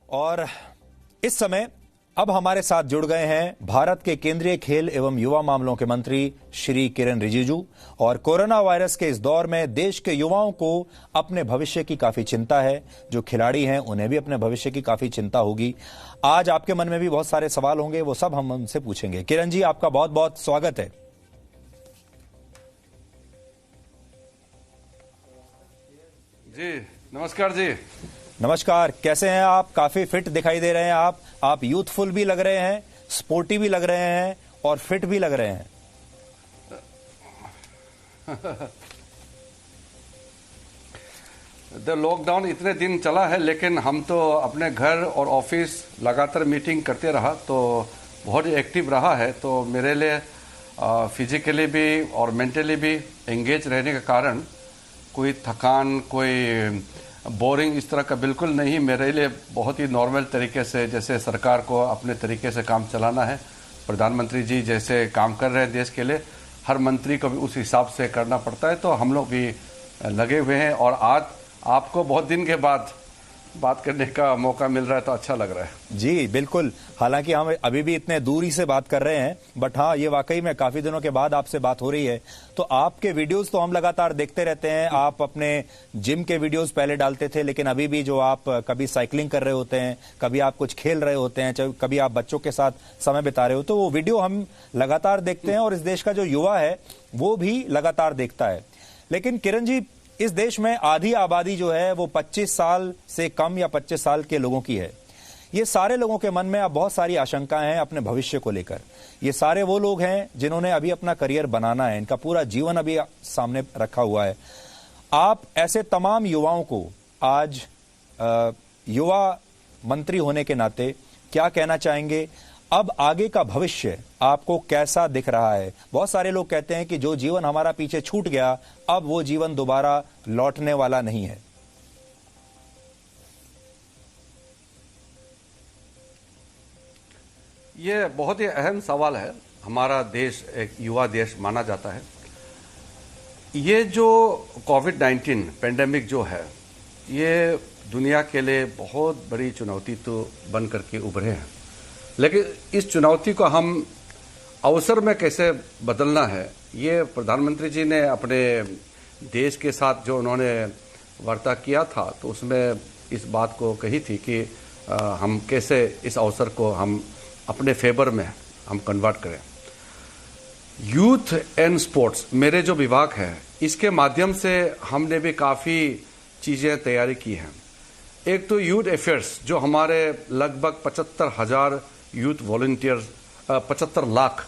और इस समय अब हमारे साथ जुड़ गए हैं भारत के केंद्रीय खेल एवं युवा मामलों के मंत्री श्री किरेन रिजिजू। और कोरोना वायरस के इस दौर में देश के युवाओं को अपने भविष्य की काफी चिंता है। जो खिलाड़ी हैं उन्हें भी अपने भविष्य की काफी चिंता होगी। आज आपके मन में भी बहुत सारे सवाल होंगे, वो सब हम उनसे पूछेंगे। किरण जी, आपका बहुत बहुत स्वागत है। जी नमस्कार जी। नमस्कार, कैसे हैं आप? काफी फिट दिखाई दे रहे हैं आप यूथफुल भी लग रहे हैं, स्पोर्टी भी लग रहे हैं और फिट भी लग रहे हैं। लॉकडाउन इतने दिन चला है, लेकिन हम तो अपने घर और ऑफिस लगातार मीटिंग करते रहा, तो बहुत ही एक्टिव रहा है। तो मेरे लिए फिजिकली भी और मेंटली भी एंगेज रहने के कारण कोई थकान, कोई बोरिंग इस तरह का बिल्कुल नहीं। मेरे लिए बहुत ही नॉर्मल तरीके से, जैसे सरकार को अपने तरीके से काम चलाना है, प्रधानमंत्री जी जैसे काम कर रहे हैं देश के लिए, हर मंत्री को भी उस हिसाब से करना पड़ता है। तो हम लोग भी लगे हुए हैं और आज आपको बहुत दिन के बाद बात करने का मौका मिल रहा है तो अच्छा लग रहा है। जी बिल्कुल, हालांकि हम अभी भी इतने दूरी से बात कर रहे हैं, बट हाँ, ये वाकई में काफी दिनों के बाद आपसे बात हो रही है। तो आपके वीडियोस तो हम लगातार देखते रहते हैं। आप अपने जिम के वीडियोस पहले डालते थे, लेकिन अभी भी जो आप कभी साइकिलिंग कर रहे होते हैं, कभी आप कुछ खेल रहे होते हैं, कभी आप बच्चों के साथ समय बिता रहे हो, तो वो वीडियो हम लगातार देखते हैं और इस देश का जो युवा है वो भी लगातार देखता है। लेकिन किरण जी, इस देश में आधी आबादी जो है वो 25 साल से कम या 25 साल के लोगों की है। ये सारे लोगों के मन में अब बहुत सारी आशंकाएं हैं अपने भविष्य को लेकर। ये सारे वो लोग हैं जिन्होंने अभी अपना करियर बनाना है, इनका पूरा जीवन अभी सामने रखा हुआ है। आप ऐसे तमाम युवाओं को आज युवा मंत्री होने के नाते क्या कहना चाहेंगे? अब आगे का भविष्य आपको कैसा दिख रहा है? बहुत सारे लोग कहते हैं कि जो जीवन हमारा पीछे छूट गया, अब वो जीवन दोबारा लौटने वाला नहीं है। ये बहुत ही अहम सवाल है। हमारा देश एक युवा देश माना जाता है। ये जो कोविड-19 पेंडेमिक जो है, ये दुनिया के लिए बहुत बड़ी चुनौती तो बन करके उभरे हैं, लेकिन इस चुनौती को हम अवसर में कैसे बदलना है, ये प्रधानमंत्री जी ने अपने देश के साथ जो उन्होंने वार्ता किया था, तो उसमें इस बात को कही थी कि हम कैसे इस अवसर को हम अपने फेवर में हम कन्वर्ट करें। यूथ एंड स्पोर्ट्स मेरे जो विभाग है, इसके माध्यम से हमने भी काफ़ी चीज़ें तैयारी की हैं। एक तो यूथ अफेयर्स, जो हमारे लगभग 75,000 यूथ वॉलंटियर्स, 75 लाख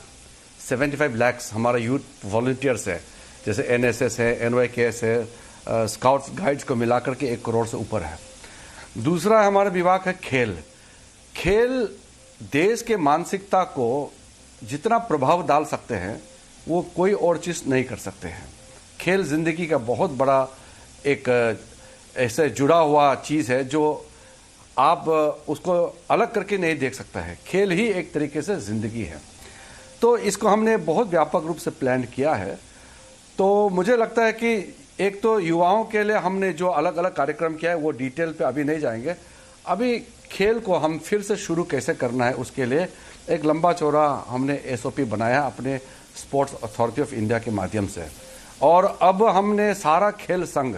75 लाख हमारा यूथ वॉलंटियर्स है, जैसे एनएसएस है, एनवाईकेएस है, स्काउट्स गाइड्स को मिलाकर के 1 करोड़ से ऊपर है। दूसरा हमारा विभाग है खेल। खेल देश के मानसिकता को जितना प्रभाव डाल सकते हैं वो कोई और चीज़ नहीं कर सकते हैं। खेल जिंदगी का बहुत बड़ा एक ऐसे जुड़ा हुआ चीज़ है जो आप उसको अलग करके नहीं देख सकता है। खेल ही एक तरीके से जिंदगी है। तो इसको हमने बहुत व्यापक रूप से प्लान किया है। तो मुझे लगता है कि एक तो युवाओं के लिए हमने जो अलग अलग कार्यक्रम किया है वो डिटेल पे अभी नहीं जाएंगे। अभी खेल को हम फिर से शुरू कैसे करना है, उसके लिए एक लंबा चौड़ा हमने एसओपी बनाया अपने स्पोर्ट्स अथॉरिटी ऑफ इंडिया के माध्यम से। और अब हमने सारा खेल संघ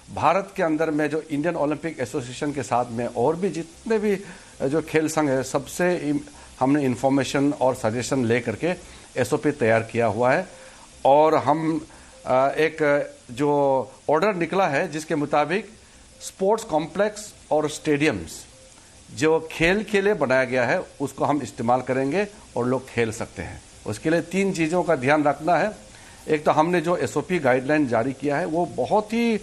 भारत के अंदर में जो इंडियन ओलंपिक एसोसिएशन के साथ में और भी जितने भी जो खेल संघ है, सबसे हमने इंफॉर्मेशन और सजेशन ले करके एसओपी तैयार किया हुआ है। और हम एक जो ऑर्डर निकला है जिसके मुताबिक स्पोर्ट्स कॉम्प्लेक्स और स्टेडियम्स जो खेल के लिए बनाया गया है उसको हम इस्तेमाल करेंगे और लोग खेल सकते हैं। उसके लिए 3 चीज़ों का ध्यान रखना है। एक तो हमने जो एसओपी गाइडलाइन जारी किया है वो बहुत ही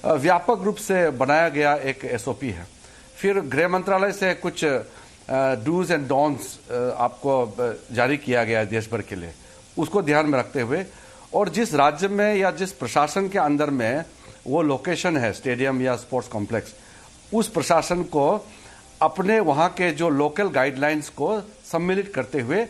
व्यापक रूप से बनाया गया एक एसओपी है। फिर गृह मंत्रालय से कुछ डूज एंड डॉन्स आपको जारी किया गया है देश भर के लिए, उसको ध्यान में रखते हुए। और जिस राज्य में या जिस प्रशासन के अंदर में वो लोकेशन है, स्टेडियम या स्पोर्ट्स कॉम्प्लेक्स, उस प्रशासन को अपने वहाँ के जो लोकल गाइडलाइंस को सम्मिलित करते हुए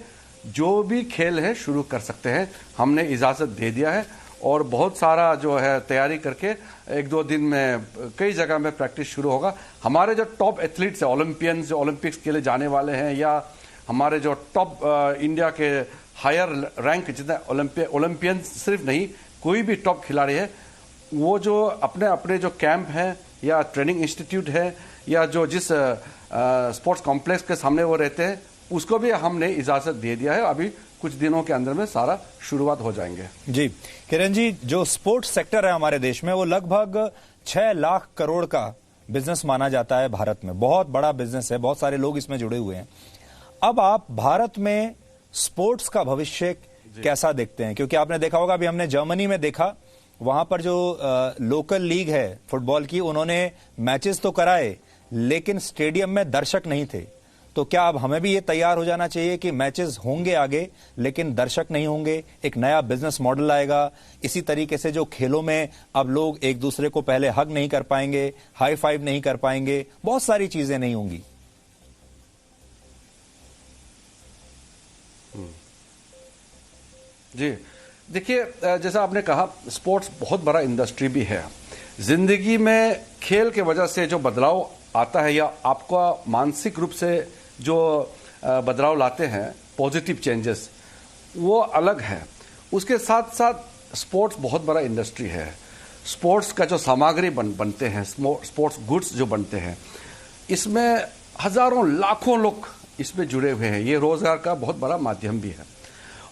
जो भी खेल है शुरू कर सकते हैं। हमने इजाज़त दे दिया है और बहुत सारा जो है तैयारी करके 1-2 दिन में कई जगह में प्रैक्टिस शुरू होगा। हमारे जो टॉप एथलीट्स हैं, ओलंपियंस जो ओलंपिक्स के लिए जाने वाले हैं, या हमारे जो टॉप इंडिया के हायर रैंक जितने ओलंपियंस सिर्फ नहीं, कोई भी टॉप खिलाड़ी है, वो जो अपने अपने जो कैंप हैं या ट्रेनिंग इंस्टीट्यूट है या जो जिस स्पोर्ट्स कॉम्प्लेक्स के सामने वो रहते हैं, उसको भी हमने इजाजत दे दिया है। अभी कुछ दिनों के अंदर में सारा शुरुआत हो जाएंगे। जी किरण जी, जो स्पोर्ट्स सेक्टर है हमारे देश में वो लगभग 6 लाख करोड़ का बिजनेस माना जाता है भारत में। बहुत बड़ा बिजनेस है, बहुत सारे लोग इसमें जुड़े हुए हैं। अब आप भारत में स्पोर्ट्स का भविष्य कैसा देखते हैं? क्योंकि आपने देखा होगा, अभी हमने जर्मनी में देखा, वहां पर जो लोकल लीग है फुटबॉल की, उन्होंने मैचेस तो कराए लेकिन स्टेडियम में दर्शक नहीं थे। तो क्या अब हमें भी ये तैयार हो जाना चाहिए कि मैचेस होंगे आगे लेकिन दर्शक नहीं होंगे, एक नया बिजनेस मॉडल आएगा? इसी तरीके से जो खेलों में अब लोग एक दूसरे को पहले हग नहीं कर पाएंगे, हाई फाइव नहीं कर पाएंगे, बहुत सारी चीजें नहीं होंगी। जी देखिए, जैसा आपने कहा, स्पोर्ट्स बहुत बड़ा इंडस्ट्री भी है। जिंदगी में खेल के वजह से जो बदलाव आता है या आपका मानसिक रूप से जो बदलाव लाते हैं, पॉजिटिव चेंजेस, वो अलग है। उसके साथ साथ स्पोर्ट्स बहुत बड़ा इंडस्ट्री है। स्पोर्ट्स का जो सामग्री बनते हैं, स्पोर्ट्स गुड्स जो बनते हैं, इसमें हजारों लाखों लोग इसमें जुड़े हुए हैं। ये रोजगार का बहुत बड़ा माध्यम भी है।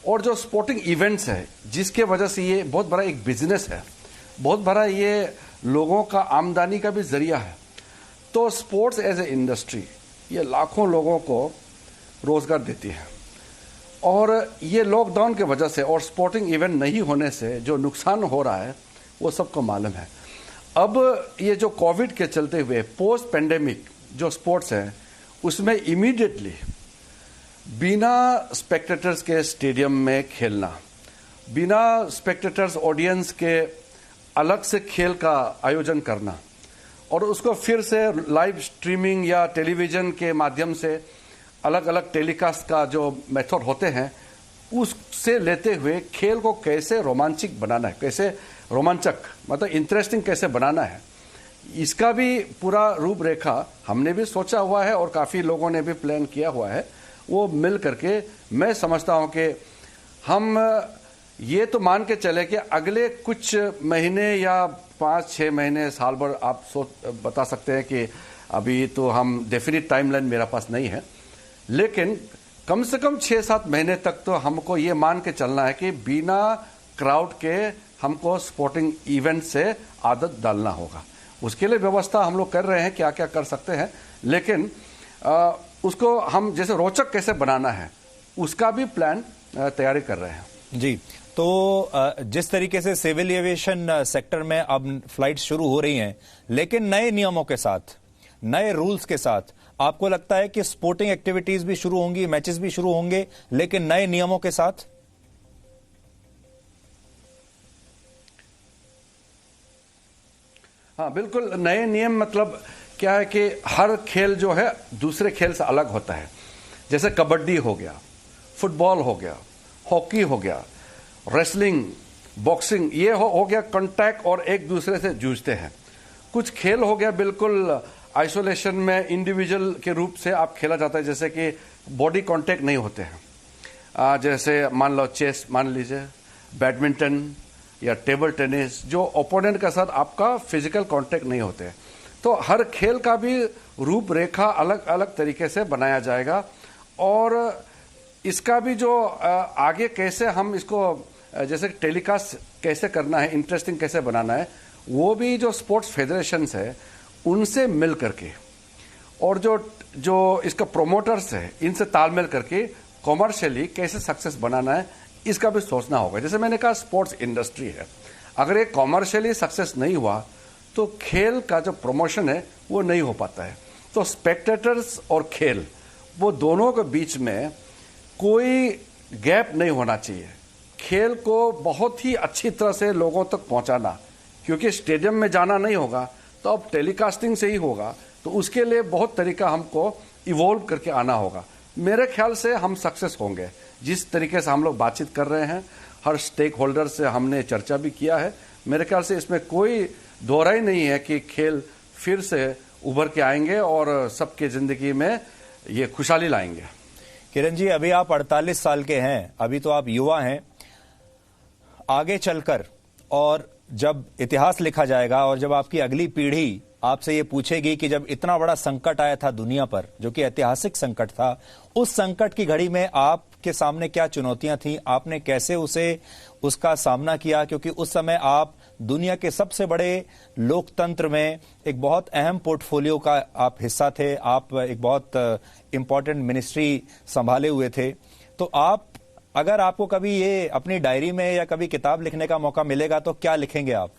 और जो स्पोर्टिंग इवेंट्स है, जिसके वजह से ये बहुत बड़ा एक बिजनेस है, बहुत बड़ा ये लोगों का आमदनी का भी जरिया है। तो स्पोर्ट्स एज ए इंडस्ट्री ये लाखों लोगों को रोजगार देती है। और ये लॉकडाउन के वजह से और स्पोर्टिंग इवेंट नहीं होने से जो नुकसान हो रहा है वो सबको मालूम है। अब ये जो कोविड के चलते हुए पोस्ट पेंडेमिक जो स्पोर्ट्स है, उसमें इमीडिएटली बिना स्पेक्टेटर्स के स्टेडियम में खेलना, बिना स्पेक्टेटर्स ऑडियंस के अलग से खेल का आयोजन करना और उसको फिर से लाइव स्ट्रीमिंग या टेलीविजन के माध्यम से अलग अलग टेलीकास्ट का जो मेथड होते हैं, उससे लेते हुए खेल को कैसे रोमांचक बनाना है, कैसे रोमांचक मतलब इंटरेस्टिंग कैसे बनाना है, इसका भी पूरा रूपरेखा हमने भी सोचा हुआ है और काफ़ी लोगों ने भी प्लान किया हुआ है। वो मिल करके मैं समझता हूं कि हम ये तो मान के चले कि अगले कुछ महीने या 5-6 महीने, साल भर आप बता सकते हैं कि अभी तो हम डेफिनेट टाइमलाइन मेरा पास नहीं है, लेकिन कम से कम 6-7 महीने तक तो हमको ये मान के चलना है कि बिना क्राउड के हमको स्पोर्टिंग इवेंट से आदत डालना होगा। उसके लिए व्यवस्था हम लोग कर रहे हैं, क्या क्या कर सकते हैं, लेकिन उसको हम जैसे रोचक कैसे बनाना है उसका भी प्लान तैयारी कर रहे हैं। जी, तो जिस तरीके से सिविल एविएशन सेक्टर में अब फ्लाइट शुरू हो रही हैं, लेकिन नए नियमों के साथ, नए रूल्स के साथ, आपको लगता है कि स्पोर्टिंग एक्टिविटीज भी शुरू होंगी, मैचेस भी शुरू होंगे, लेकिन नए नियमों के साथ? हाँ बिल्कुल, नए नियम मतलब क्या है कि हर खेल जो है दूसरे खेल से अलग होता है। जैसे कबड्डी हो गया, फुटबॉल हो गया, हॉकी हो गया, रेसलिंग, बॉक्सिंग, ये हो गया कॉन्टैक्ट और एक दूसरे से जूझते हैं। कुछ खेल हो गया बिल्कुल आइसोलेशन में इंडिविजुअल के रूप से आप खेला जाता है, जैसे कि बॉडी कांटेक्ट नहीं होते हैं। जैसे मान लो चेस, मान लीजिए बैडमिंटन या टेबल टेनिस, जो ओपोनेंट के साथ आपका फिजिकल कांटेक्ट नहीं होते। तो हर खेल का भी रूपरेखा अलग अलग तरीके से बनाया जाएगा और इसका भी जो आगे कैसे हम इसको जैसे टेलीकास्ट कैसे करना है, इंटरेस्टिंग कैसे बनाना है, वो भी जो स्पोर्ट्स फेडरेशंस है उनसे मिल करके और जो इसका प्रोमोटर्स है इनसे तालमेल करके कॉमर्शियली कैसे सक्सेस बनाना है, इसका भी सोचना होगा। जैसे मैंने कहा स्पोर्ट्स इंडस्ट्री है, अगर ये कॉमर्शियली सक्सेस नहीं हुआ तो खेल का जो प्रमोशन है वो नहीं हो पाता है। तो स्पेक्टेटर्स और खेल, वो दोनों के बीच में कोई गैप नहीं होना चाहिए। खेल को बहुत ही अच्छी तरह से लोगों तक पहुंचाना, क्योंकि स्टेडियम में जाना नहीं होगा तो अब टेलीकास्टिंग से ही होगा, तो उसके लिए बहुत तरीका हमको इवॉल्व करके आना होगा। मेरे ख्याल से हम सक्सेस होंगे जिस तरीके से हम लोग बातचीत कर रहे हैं। हर स्टेक होल्डर से हमने चर्चा भी किया है। मेरे ख्याल से इसमें कोई दोहराई नहीं है कि खेल फिर से उभर के आएंगे और सबके जिंदगी में ये खुशहाली लाएंगे। किरण जी, अभी आप 48 साल के हैं, अभी तो आप युवा हैं। आगे चलकर और जब इतिहास लिखा जाएगा और जब आपकी अगली पीढ़ी आपसे ये पूछेगी कि जब इतना बड़ा संकट आया था दुनिया पर, जो कि ऐतिहासिक संकट था, उस संकट की घड़ी में आपके सामने क्या चुनौतियां थीं, आपने कैसे उसका सामना किया? क्योंकि उस समय आप दुनिया के सबसे बड़े लोकतंत्र में एक बहुत अहम पोर्टफोलियो का आप हिस्सा थे, आप एक बहुत इंपॉर्टेंट मिनिस्ट्री संभाले हुए थे। तो आप, अगर आपको कभी ये अपनी डायरी में या कभी किताब लिखने का मौका मिलेगा तो क्या लिखेंगे आप?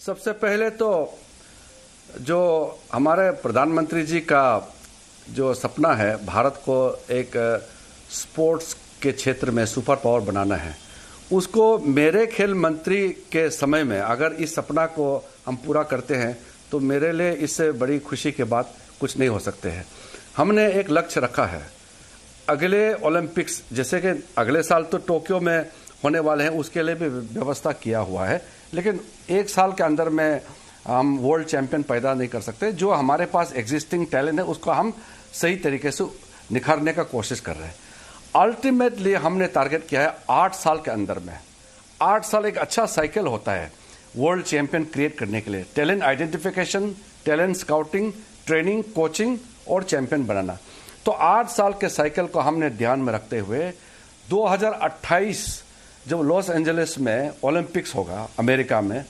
सबसे पहले तो जो हमारे प्रधानमंत्री जी का जो सपना है, भारत को एक स्पोर्ट्स के क्षेत्र में सुपर पावर बनाना है, उसको मेरे खेल मंत्री के समय में अगर इस सपना को हम पूरा करते हैं तो मेरे लिए इससे बड़ी खुशी के बात कुछ नहीं हो सकते हैं। हमने एक लक्ष्य रखा है, अगले ओलंपिक्स, जैसे कि अगले साल तो टोक्यो में होने वाले हैं, उसके लिए भी व्यवस्था किया हुआ है, लेकिन एक साल के अंदर में हम वर्ल्ड चैंपियन पैदा नहीं कर सकते। जो हमारे पास एग्जिस्टिंग टैलेंट है उसको हम सही तरीके से निखारने का कोशिश कर रहे हैं। अल्टीमेटली हमने टारगेट किया है 8 साल के अंदर में, 8 साल एक अच्छा साइकिल होता है वर्ल्ड चैंपियन क्रिएट करने के लिए। Talent identification, talent scouting, training, coaching और चैंपियन बनाना। तो 8 साल के साइकिल को हमने ध्यान में रखते हुए 2028 जब लॉस एंजलिस में ओलंपिक्स होगा अमेरिका में,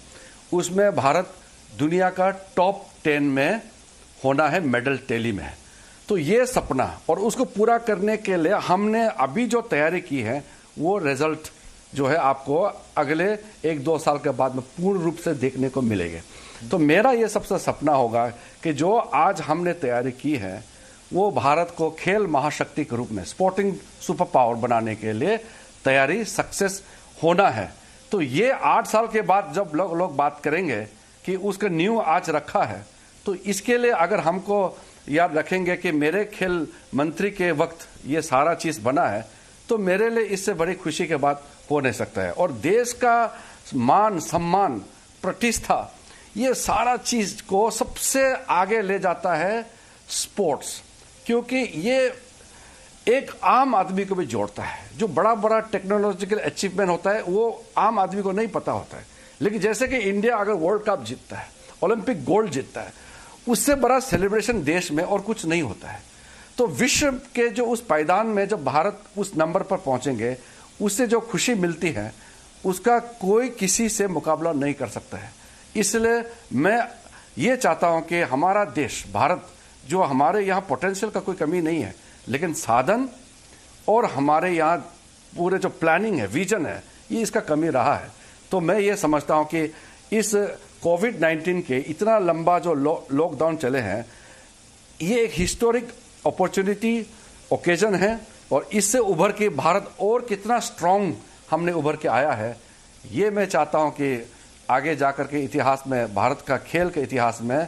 उसमें भारत दुनिया का टॉप 10 में होना है मेडल टैली में। तो ये सपना और उसको पूरा करने के लिए हमने अभी जो तैयारी की है वो रिजल्ट जो है आपको अगले 1-2 साल के बाद में पूर्ण रूप से देखने को मिलेंगे। तो मेरा ये सबसे सपना होगा कि जो आज हमने तैयारी की है वो भारत को खेल महाशक्ति के रूप में, स्पोर्टिंग सुपर पावर बनाने के लिए तैयारी सक्सेस होना है। तो ये 8 साल के बाद जब लोग बात करेंगे कि उसका न्यू आज रखा है, तो इसके लिए अगर हमको याद रखेंगे कि मेरे खेल मंत्री के वक्त ये सारा चीज बना है, तो मेरे लिए इससे बड़ी खुशी के बात हो नहीं सकता है। और देश का मान सम्मान, प्रतिष्ठा, ये सारा चीज को सबसे आगे ले जाता है स्पोर्ट्स, क्योंकि ये एक आम आदमी को भी जोड़ता है। जो बड़ा बड़ा टेक्नोलॉजिकल अचीवमेंट होता है वो आम आदमी को नहीं पता होता है, लेकिन जैसे कि इंडिया अगर वर्ल्ड कप जीतता है, ओलंपिक गोल्ड जीतता है, उससे बड़ा सेलिब्रेशन देश में और कुछ नहीं होता है। तो विश्व के जो उस पायदान में जब भारत उस नंबर पर पहुंचेंगे, उससे जो खुशी मिलती है उसका कोई किसी से मुकाबला नहीं कर सकता है। इसलिए मैं ये चाहता हूं कि हमारा देश भारत, जो हमारे यहाँ पोटेंशियल का कोई कमी नहीं है, लेकिन साधन और हमारे यहाँ पूरे जो प्लानिंग है, विजन है, ये इसका कमी रहा है। तो मैं ये समझता हूं कि इस कोविड-19 के इतना लंबा जो लॉकडाउन चले हैं, ये एक हिस्टोरिक अपॉर्चुनिटी ओकेजन है और इससे उभर के भारत और कितना स्ट्रांग हमने उभर के आया है, ये मैं चाहता हूं कि आगे जाकर के इतिहास में, भारत का खेल के इतिहास में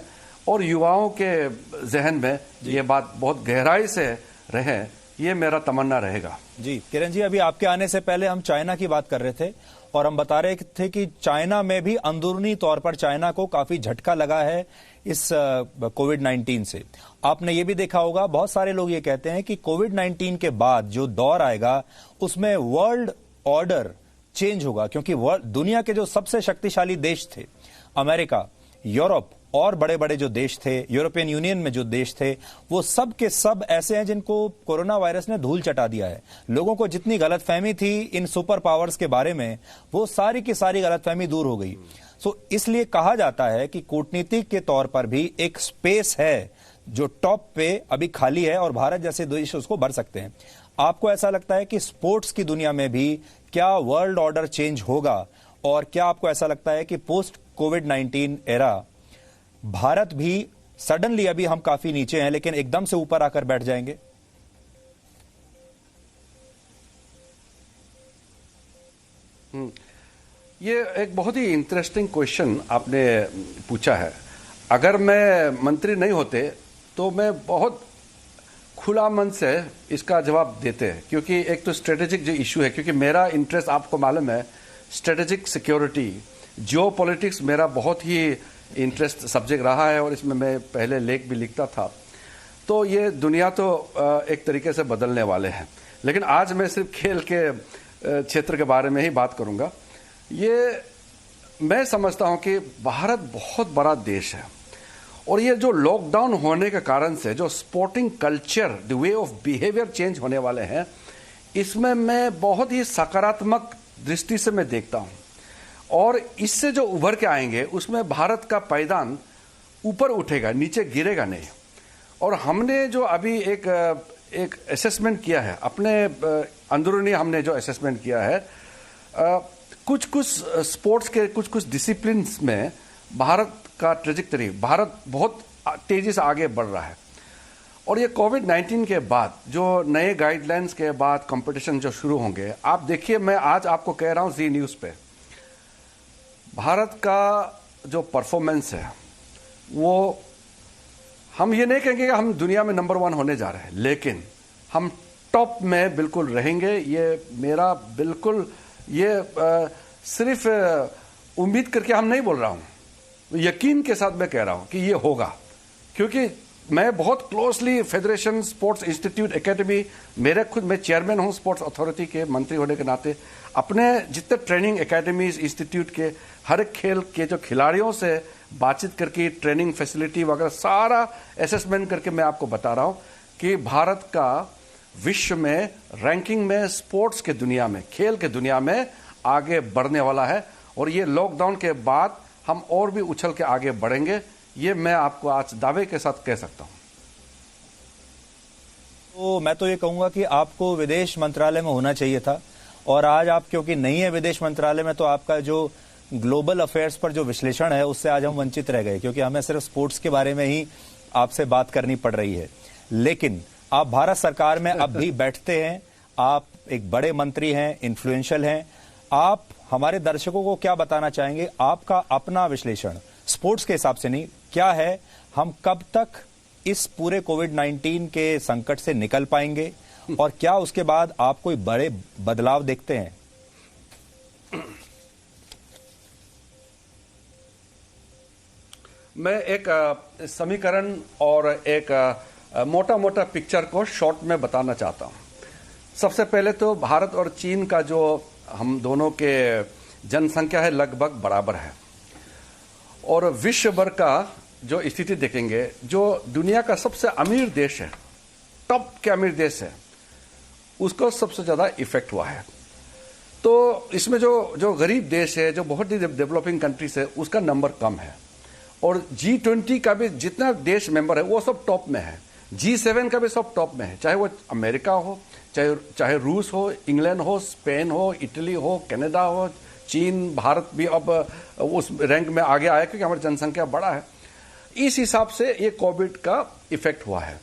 और युवाओं के जहन में ये बात बहुत गहराई से रहे, ये मेरा तमन्ना रहेगा। जी किरण जी, अभी आपके आने से पहले हम चाइना की बात कर रहे थे और हम बता रहे थे कि चाइना में भी अंदरूनी तौर पर चाइना को काफी झटका लगा है इस कोविड-19 से। आपने ये भी देखा होगा, बहुत सारे लोग ये कहते हैं कि कोविड-19 के बाद जो दौर आएगा उसमें वर्ल्ड ऑर्डर चेंज होगा, क्योंकि दुनिया के जो सबसे शक्तिशाली देश थे, अमेरिका, यूरोप और बड़े बड़े जो देश थे, यूरोपियन यूनियन में जो देश थे, वो सब के सब ऐसे हैं जिनको कोरोना वायरस ने धूल चटा दिया है। लोगों को जितनी गलतफहमी थी इन सुपर पावर्स के बारे में, वो सारी की सारी गलतफहमी दूर हो गई। सो इसलिए कहा जाता है कि कूटनीतिक के तौर पर भी एक स्पेस है जो टॉप पे अभी खाली है और भारत जैसे देश उसको भर सकते हैं। आपको ऐसा लगता है कि स्पोर्ट्स की दुनिया में भी क्या वर्ल्ड ऑर्डर चेंज होगा, और क्या आपको ऐसा लगता है कि पोस्ट कोविड-19 एरा भारत भी सडनली, अभी हम काफी नीचे हैं लेकिन एकदम से ऊपर आकर बैठ जाएंगे? ये एक बहुत ही इंटरेस्टिंग क्वेश्चन आपने पूछा है। अगर मैं मंत्री नहीं होते तो मैं बहुत खुला मन से इसका जवाब देते हैं, क्योंकि एक तो स्ट्रेटेजिक जो इशू है, क्योंकि मेरा इंटरेस्ट आपको मालूम है स्ट्रेटेजिक सिक्योरिटी, जियो पॉलिटिक्स मेरा बहुत ही इंटरेस्ट सब्जेक्ट रहा है और इसमें मैं पहले लेख भी लिखता था। तो ये दुनिया तो एक तरीके से बदलने वाले हैं, लेकिन आज मैं सिर्फ खेल के क्षेत्र के बारे में ही बात करूंगा। ये मैं समझता हूं कि भारत बहुत बड़ा देश है और ये जो लॉकडाउन होने के कारण से जो sporting culture, the way of behaviour change होने वाले हैं, इसमें मैं बहुत ही सकारात्मक दृष्टि से मैं देखता हूं और इससे जो उभर के आएंगे उसमें भारत का पायदान ऊपर उठेगा, नीचे गिरेगा नहीं। और हमने जो अभी एक असेसमेंट किया है, अपने अंदरूनी हमने जो असेसमेंट किया है, कुछ स्पोर्ट्स के कुछ डिसिप्लिन में भारत का ट्रेजेक्टरी, भारत बहुत तेजी से आगे बढ़ रहा है। और ये कोविड-19 के बाद जो नए गाइडलाइंस के बाद कंपटीशन जो शुरू होंगे, आप देखिए, मैं आज आपको कह रहा हूं जी न्यूज पे, भारत का जो परफॉर्मेंस है वो, हम ये नहीं कहेंगे कि हम दुनिया में नंबर 1 होने जा रहे हैं, लेकिन हम टॉप में बिल्कुल रहेंगे। ये मेरा बिल्कुल, ये सिर्फ उम्मीद करके हम नहीं बोल रहा हूं, यकीन के साथ मैं कह रहा हूं कि ये होगा, क्योंकि मैं बहुत closely federation, sports institute, academy, मैं चेयरमैन हूं स्पोर्ट्स अथॉरिटी के मंत्री होने के नाते, अपने जितने ट्रेनिंग एकेडमीज, इंस्टीट्यूट के हर एक खेल के जो खिलाड़ियों से बातचीत करके, ट्रेनिंग फैसिलिटी वगैरह सारा असेसमेंट करके मैं आपको बता रहा हूं कि भारत का विश्व में रैंकिंग में, स्पोर्ट्स के दुनिया में, खेल के दुनिया में आगे बढ़ने वाला है। और ये लॉकडाउन के बाद हम और भी उछल के आगे बढ़ेंगे, ये मैं आपको आज दावे के साथ कह सकता हूं। तो मैं तो ये कहूंगा कि आपको विदेश मंत्रालय में होना चाहिए था, और आज आप क्योंकि नहीं है विदेश मंत्रालय में, तो आपका जो ग्लोबल अफेयर्स पर जो विश्लेषण है उससे आज हम वंचित रह गए, क्योंकि हमें सिर्फ स्पोर्ट्स के बारे में ही आपसे बात करनी पड़ रही है। लेकिन आप भारत सरकार में अब भी बैठते हैं, आप एक बड़े मंत्री हैं, इन्फ्लुएंशियल हैं। आप हमारे दर्शकों को क्या बताना चाहेंगे? आपका अपना विश्लेषण स्पोर्ट्स के हिसाब से नहीं, क्या है, हम कब तक इस पूरे कोविड-19 के संकट से निकल पाएंगे और क्या उसके बाद आप कोई बड़े बदलाव देखते हैं? मैं एक समीकरण और एक मोटा मोटा पिक्चर को शॉर्ट में बताना चाहता हूं। सबसे पहले तो भारत और चीन का जो हम दोनों के जनसंख्या है लगभग बराबर है, और विश्व भर का जो स्थिति देखेंगे, जो दुनिया का सबसे अमीर देश है, टॉप के अमीर देश है, उसको सबसे ज्यादा इफेक्ट हुआ है। तो इसमें जो गरीब देश है, जो बहुत ही डेवलपिंग कंट्रीज है, उसका नंबर कम है। और G20 का भी जितना देश मेंबर है वो सब टॉप में है, G7 का भी सब टॉप में है, चाहे वो अमेरिका हो, चाहे रूस हो, इंग्लैंड हो, स्पेन हो, इटली हो, कनाडा हो, चीन, भारत भी अब उस रैंक में आगे आया क्योंकि हमारी जनसंख्या बड़ा है। इस हिसाब से ये कोविड का इफेक्ट हुआ है।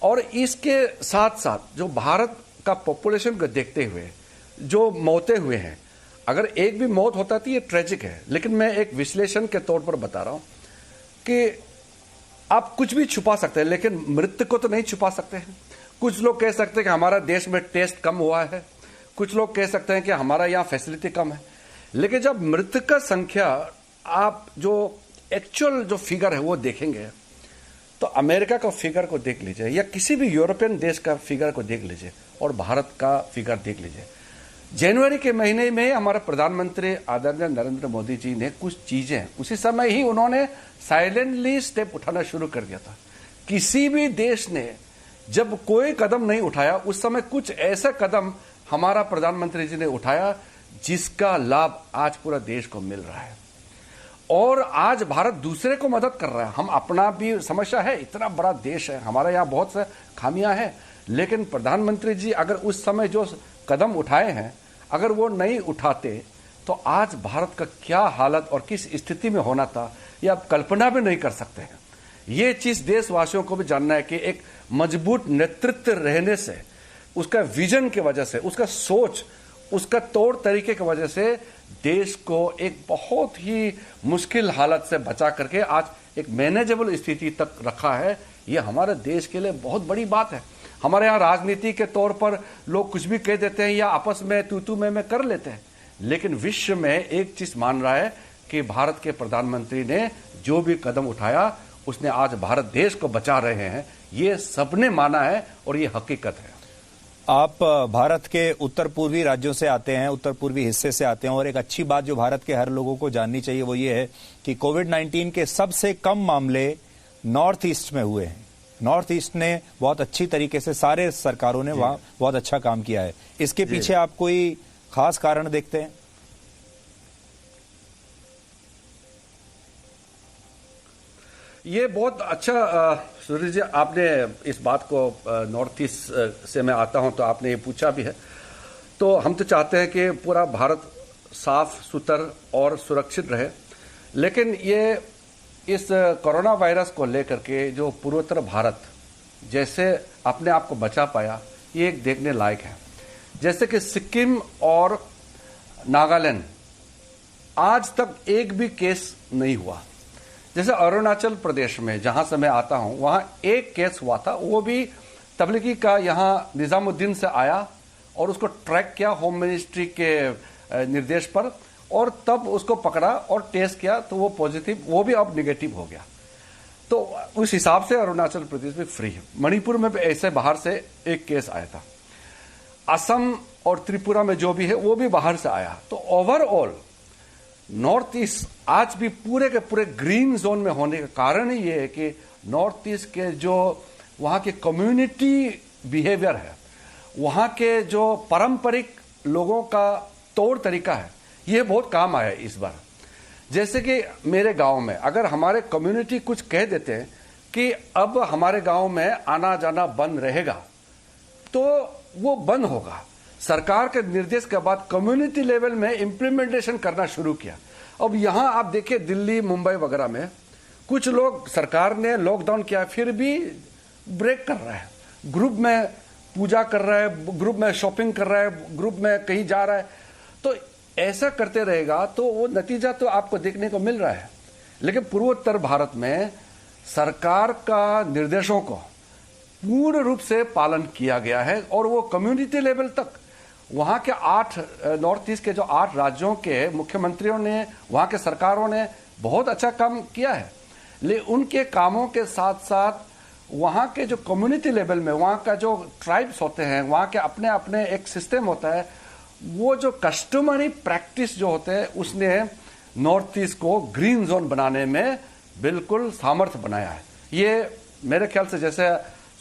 और इसके साथ साथ जो भारत का पॉपुलेशन को देखते हुए जो मौतें हुए हैं, अगर एक भी मौत होता तो ये ट्रेजिक है, लेकिन मैं एक विश्लेषण के तौर पर बता रहा हूं कि आप कुछ भी छुपा सकते हैं, लेकिन मृत्यु को तो नहीं छुपा सकते हैं। कुछ लोग कह सकते हैं कि हमारा देश में टेस्ट कम हुआ है, कुछ लोग कह सकते हैं कि हमारा यहां फैसिलिटी कम है, लेकिन जब मृत्यु का संख्या, आप जो एक्चुअल जो फिगर है वो देखेंगे, तो अमेरिका का फिगर को देख लीजिए या किसी भी यूरोपियन देश का फिगर को देख लीजिए और भारत का फिगर देख लीजिए। जनवरी के महीने में हमारे प्रधानमंत्री आदरणीय नरेंद्र मोदी जी ने कुछ चीजें, उसी समय ही उन्होंने साइलेंटली स्टेप उठाना शुरू कर दिया था। किसी भी देश ने जब कोई कदम नहीं उठाया, उस समय कुछ ऐसा कदम हमारा प्रधानमंत्री जी ने उठाया जिसका लाभ आज पूरा देश को मिल रहा है। और आज भारत दूसरे को मदद कर रहा है। हम अपना भी समस्या है, इतना बड़ा देश है, हमारे यहाँ बहुत से खामियां हैं, लेकिन प्रधानमंत्री जी अगर उस समय जो कदम उठाए हैं, अगर वो नहीं उठाते तो आज भारत का क्या हालत और किस स्थिति में होना था, ये आप कल्पना भी नहीं कर सकते हैं। ये चीज देशवासियों को भी जानना है कि एक मजबूत नेतृत्व रहने से, उसका विजन की वजह से, उसका सोच, उसका तौर तरीके की वजह से देश को एक बहुत ही मुश्किल हालत से बचा करके आज एक मैनेजेबल स्थिति तक रखा है। ये हमारे देश के लिए बहुत बड़ी बात है। हमारे यहाँ राजनीति के तौर पर लोग कुछ भी कह देते हैं या आपस में तू मैं कर लेते हैं, लेकिन विश्व में एक चीज मान रहा है कि भारत के प्रधानमंत्री ने जो भी कदम उठाया उसने आज भारत देश को बचा रहे हैं, ये सबने माना है और ये हकीकत है। आप भारत के उत्तर पूर्वी राज्यों से आते हैं, उत्तर पूर्वी हिस्से से आते हैं, और एक अच्छी बात जो भारत के हर लोगों को जाननी चाहिए वो ये है कि कोविड-19 के सबसे कम मामले नॉर्थ ईस्ट में हुए हैं। नॉर्थ ईस्ट ने बहुत अच्छी तरीके से, सारे सरकारों ने वहां बहुत अच्छा काम किया है। इसके पीछे आप कोई खास कारण देखते हैं? ये बहुत अच्छा सूर्य जी, आपने इस बात को, नॉर्थ ईस्ट से मैं आता हूं तो आपने ये पूछा भी है। तो हम तो चाहते हैं कि पूरा भारत साफ सुथरा और सुरक्षित रहे, लेकिन ये इस कोरोना वायरस को लेकर के जो पूर्वोत्तर भारत जैसे अपने आप को बचा पाया, ये एक देखने लायक है। जैसे कि सिक्किम और नागालैंड आज तक एक भी केस नहीं हुआ। जैसे अरुणाचल प्रदेश में जहां से मैं आता हूं, वहां एक केस हुआ था, वो भी तबलीगी का यहां निजामुद्दीन से आया और उसको ट्रैक किया होम मिनिस्ट्री के निर्देश पर, और तब उसको पकड़ा और टेस्ट किया तो वो पॉजिटिव, वो भी अब निगेटिव हो गया। तो उस हिसाब से अरुणाचल प्रदेश में फ्री है। मणिपुर में भी ऐसे बाहर से एक केस आया था। असम और त्रिपुरा में जो भी है वो भी बाहर से आया। तो ओवरऑल नॉर्थ ईस्ट आज भी पूरे के पूरे ग्रीन जोन में होने का कारण ही ये है कि नॉर्थ ईस्ट के जो वहां के कम्युनिटी बिहेवियर है, वहां के जो पारंपरिक लोगों का तौर तरीका है, ये बहुत काम आया इस बार। जैसे कि मेरे गांव में अगर हमारे कम्युनिटी कुछ कह देते हैं कि अब हमारे गांव में आना जाना बंद रहेगा, तो वो बंद होगा। सरकार के निर्देश के बाद कम्युनिटी लेवल में इंप्लीमेंटेशन करना शुरू किया। अब यहां आप देखिए दिल्ली, मुंबई वगैरह में कुछ लोग, सरकार ने लॉकडाउन किया फिर भी ब्रेक कर रहा है, ग्रुप में पूजा कर रहा है, ग्रुप में शॉपिंग कर रहा है, ग्रुप में कहीं जा रहा है। तो ऐसा करते रहेगा तो वो नतीजा तो आपको देखने को मिल रहा है। लेकिन पूर्वोत्तर भारत में सरकार का निर्देशों को पूर्ण रूप से पालन किया गया है और वो कम्युनिटी लेवल तक वहां के 8 नॉर्थ ईस्ट के जो 8 राज्यों के मुख्यमंत्रियों ने, वहां के सरकारों ने बहुत अच्छा काम किया है। लेकिन उनके कामों के साथ साथ वहां के जो कम्युनिटी लेवल में वहां का जो ट्राइब्स होते हैं, वहां के अपने अपने एक सिस्टम होता है, वो जो कस्टमरी प्रैक्टिस जो होते हैं, उसने नॉर्थ ईस्ट को ग्रीन जोन बनाने में बिल्कुल सामर्थ्य बनाया है। ये मेरे ख्याल से, जैसे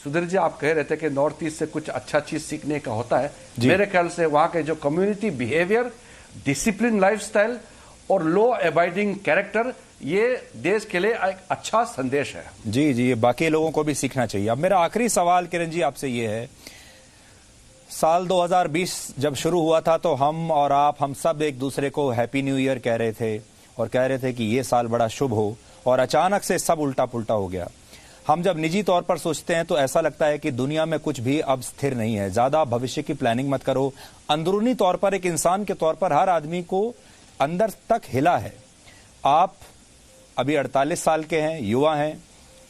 सुधीर जी आप कह रहे थे कि नॉर्थ ईस्ट से कुछ अच्छा चीज सीखने का होता है, मेरे ख्याल से वहां के जो कम्युनिटी बिहेवियर, डिसिप्लिन लाइफस्टाइल और लॉ अबाइडिंग कैरेक्टर, ये देश के लिए एक अच्छा संदेश है। जी जी, ये बाकी लोगों को भी सीखना चाहिए। अब मेरा आखिरी सवाल किरण जी आपसे ये है, साल 2020 जब शुरू हुआ था तो हम और आप, हम सब एक दूसरे को हैप्पी न्यू ईयर कह रहे थे और कह रहे थे कि ये साल बड़ा शुभ हो, और अचानक से सब उल्टा पुल्टा हो गया। हम जब निजी तौर पर सोचते हैं तो ऐसा लगता है कि दुनिया में कुछ भी अब स्थिर नहीं है, ज्यादा भविष्य की प्लानिंग मत करो। अंदरूनी तौर पर एक इंसान के तौर पर हर आदमी को अंदर तक हिला है। आप अभी 48 साल के हैं, युवा हैं,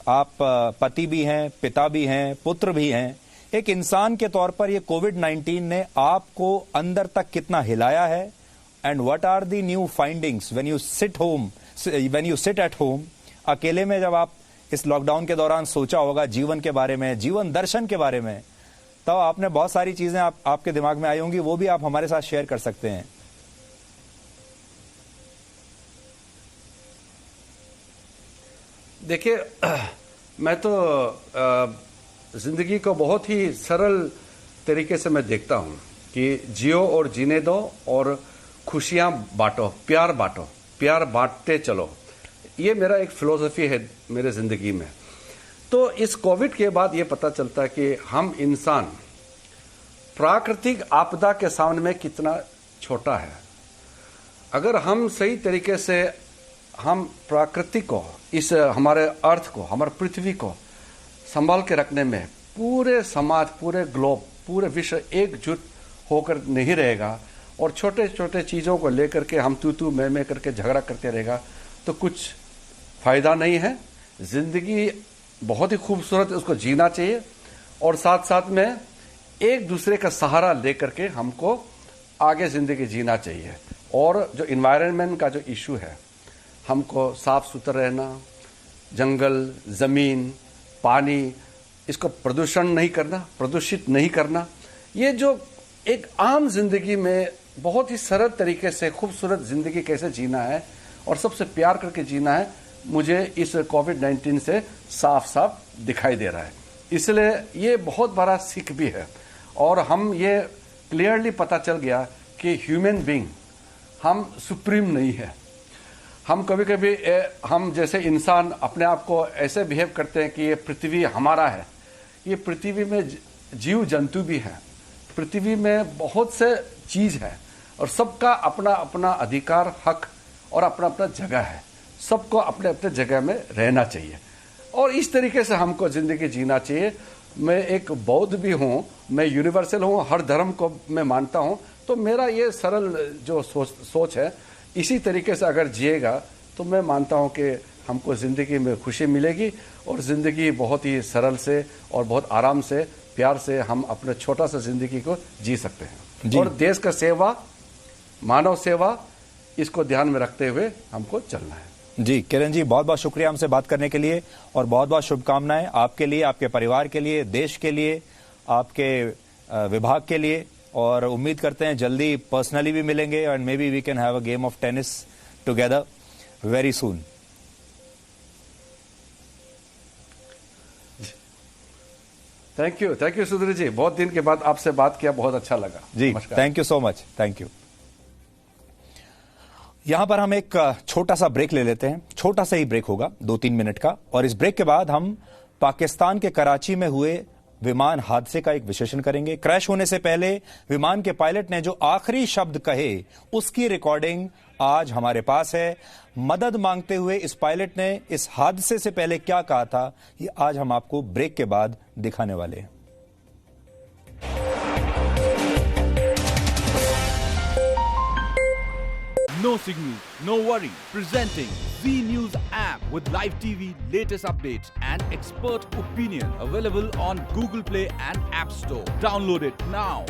आप पति भी हैं, पिता भी हैं, पुत्र भी हैं। एक इंसान के तौर पर ये कोविड-19 ने आपको अंदर तक कितना हिलाया है, and what are the new findings when you sit at home? अकेले में जब आप इस लॉकडाउन के दौरान सोचा होगा जीवन के बारे में, जीवन दर्शन के बारे में, तब आपने बहुत सारी चीजें आपके दिमाग में आई होंगी, वो भी आप हमारे साथ शेयर कर सकते हैं। देखिए, मैं तो जिंदगी को बहुत ही सरल तरीके से मैं देखता हूं कि जियो और जीने दो और खुशियां बांटो, प्यार बांटो, प्यार बांटते चलो। ये मेरा एक फिलॉसफी है मेरे जिंदगी में। तो इस कोविड के बाद ये पता चलता है कि हम इंसान प्राकृतिक आपदा के सामने में कितना छोटा है। अगर हम सही तरीके से हम प्रकृति को, इस हमारे अर्थ को, हमारे पृथ्वी को संभाल के रखने में पूरे समाज, पूरे ग्लोब, पूरे विश्व एकजुट होकर नहीं रहेगा और छोटे छोटे चीज़ों को लेकर के हम तू मैं करके झगड़ा करते रहेगा, तो कुछ फायदा नहीं है। जिंदगी बहुत ही खूबसूरत है, उसको जीना चाहिए और साथ साथ में एक दूसरे का सहारा लेकर के हमको आगे जिंदगी जीना चाहिए। और जो इन्वायरमेंट का जो इशू है, हमको साफ सुथरा रहना, जंगल, जमीन, पानी, इसको प्रदूषित नहीं करना, ये जो एक आम जिंदगी में बहुत ही सरल तरीके से खूबसूरत जिंदगी कैसे जीना है और सबसे प्यार करके जीना है, मुझे इस कोविड-19 से साफ साफ दिखाई दे रहा है। इसलिए ये बहुत बड़ा सीख भी है और हम ये क्लियरली पता चल गया कि ह्यूमन बीइंग हम सुप्रीम नहीं है। हम कभी कभी हम जैसे इंसान अपने आप को ऐसे बिहेव करते हैं कि ये पृथ्वी हमारा है। ये पृथ्वी में जीव जंतु भी हैं, पृथ्वी में बहुत से चीज है और सबका अपना अपना अधिकार, हक और अपना अपना जगह है। सबको अपने अपने जगह में रहना चाहिए और इस तरीके से हमको जिंदगी जीना चाहिए। मैं एक बौद्ध भी हूँ, मैं यूनिवर्सल हूँ, हर धर्म को मैं मानता हूँ, तो मेरा ये सरल जो सोच है, इसी तरीके से अगर जिएगा तो मैं मानता हूँ कि हमको जिंदगी में खुशी मिलेगी और जिंदगी बहुत ही सरल से और बहुत आराम से, प्यार से हम अपने छोटा सा जिंदगी को जी सकते हैं। और देश का सेवा, मानव सेवा, इसको ध्यान में रखते हुए हमको चलना है। जी किरण जी, बहुत बहुत शुक्रिया हमसे बात करने के लिए और बहुत बहुत शुभकामनाएं आपके लिए, आपके परिवार के लिए, देश के लिए, आपके विभाग के लिए। और उम्मीद करते हैं जल्दी पर्सनली भी मिलेंगे and maybe we can have a game of tennis together very soon. Thank you Sudhir ji, बहुत दिन के बाद आपसे बात किया, बहुत अच्छा लगा जी। Thank you so much, thank you. यहां पर हम एक छोटा सा ब्रेक ले लेते हैं, छोटा सा ही ब्रेक होगा 2-3 मिनट का, और इस ब्रेक के बाद हम पाकिस्तान के कराची में हुए विमान हादसे का एक विश्लेषण करेंगे। क्रैश होने से पहले विमान के पायलट ने जो आखिरी शब्द कहे उसकी रिकॉर्डिंग आज हमारे पास है। मदद मांगते हुए इस पायलट ने इस हादसे से पहले क्या कहा था, ये आज हम आपको ब्रेक के बाद दिखाने वाले हैं। No signal, no worry. Presenting Zee News app with live TV, latest updates and expert opinion. Available on Google Play and App Store. Download it now.